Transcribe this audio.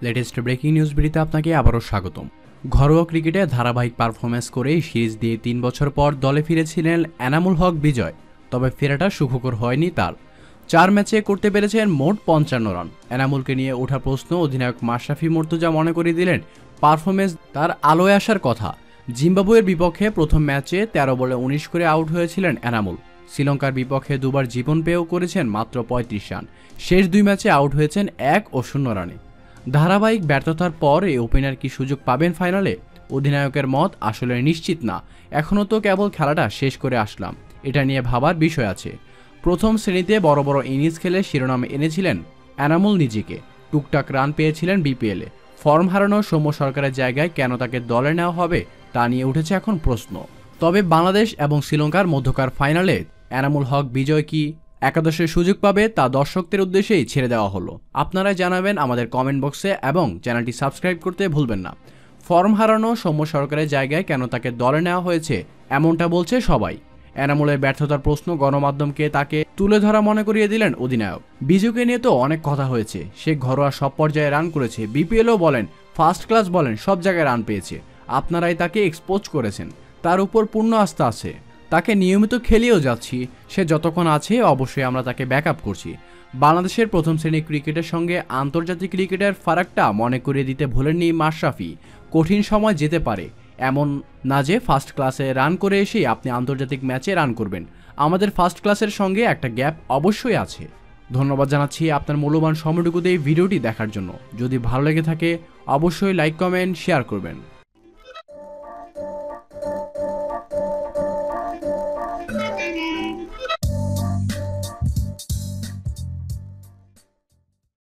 Latest breaking news ভিডিওতে আপনাকে আবারও স্বাগতম। ঘরোয়া ক্রিকেটে ধারাবাহিক পারফরম্যান্স করে সিরিজ দিয়ে ৩ বছর পর দলে ফিরেছিলেন এনামুল হক বিজয়। তবে ফেরাটা সুখকর হয়নি তার। ৪ ম্যাচে করতে পেরেছেন মোট ৫৫ রান। এনামুলকে নিয়ে ওঠা প্রশ্ন অধিনায়ক মাশরাফি মুর্তজা মনে করিয়ে দিলেন পারফরম্যান্স তার আলোয় আসার কথা। জিম্বাবুয়ের বিপক্ষে প্রথম ম্যাচে ১৩ বলে ১৯ করে আউট হয়েছিলেন এনামুল। শ্রীলঙ্কার বিপক্ষে দুবার জীবন পেয়েও করেছেন মাত্র ৩৫ রান। শেষ ২ ম্যাচে আউট হয়েছেন ১ ও ০ রানে। ধারাবাহিক ব্যর্থতার পর এই ওপেনার কি সুযোগ পাবেন ফাইনালে? অধিনায়কের মত আসলে নিশ্চিত না। এখনও তো কেবল খেলাটা শেষ করে আসলাম, এটা নিয়ে ভাবার বিষয় আছে। প্রথম শ্রেণীতে বড় বড় ইনিংস খেলে শিরোনামে এনেছিলেন এনামুল নিজেকে। টুকটাক রান পেয়েছিলেন বিপিএলে। ফর্ম হারানো সৌম্য সরকারের জায়গায় কেন তাকে দলে নেওয়া হবে তা নিয়ে উঠেছে এখন প্রশ্ন। তবে বাংলাদেশ এবং শ্রীলঙ্কার মধ্যকার ফাইনালে এনামুল হক বিজয় কি একাদশের সুযোগ পাবে তা দর্শকদের উদ্দেশ্যেই ছেড়ে দেওয়া হলো। আপনারা জানাবেন আমাদের কমেন্ট বক্সে এবং চ্যানেলটি সাবস্ক্রাইব করতে ভুলবেন না। ফর্ম হারানো সৌম্য সরকারের জায়গায় কেন তাকে দলে নেওয়া হয়েছে এমনটা বলছে সবাই। এনামুলের ব্যর্থতার প্রশ্ন গণমাধ্যমকে তাকে তুলে ধরা মনে করিয়ে দিলেন অধিনায়ক। বিজুকে নিয়ে তো অনেক কথা হয়েছে, সে ঘরোয়া সব পর্যায়ে রান করেছে, বিপিএলও বলেন ফার্স্ট ক্লাস বলেন সব জায়গায় রান পেয়েছে। আপনারাই তাকে এক্সপোজ করেছেন, তার উপর পূর্ণ আস্থা আছে, তাকে নিয়মিত খেলিয়েও যাচ্ছি। সে যতক্ষণ আছে অবশ্যই আমরা তাকে ব্যাকআপ করছি। বাংলাদেশের প্রথম শ্রেণীর ক্রিকেটের সঙ্গে আন্তর্জাতিক ক্রিকেটের ফারাকটা মনে করিয়ে দিতে ভোলেননি মাশরাফি। কঠিন সময় যেতে পারে, এমন না যে ফার্স্ট ক্লাসে রান করে এসেই আপনি আন্তর্জাতিক ম্যাচে রান করবেন। আমাদের ফার্স্ট ক্লাসের সঙ্গে একটা গ্যাপ অবশ্যই আছে। ধন্যবাদ জানাচ্ছি আপনার মূল্যবান সময়টুকুতে এই ভিডিওটি দেখার জন্য। যদি ভালো লেগে থাকে অবশ্যই লাইক, কমেন্ট, শেয়ার করবেন।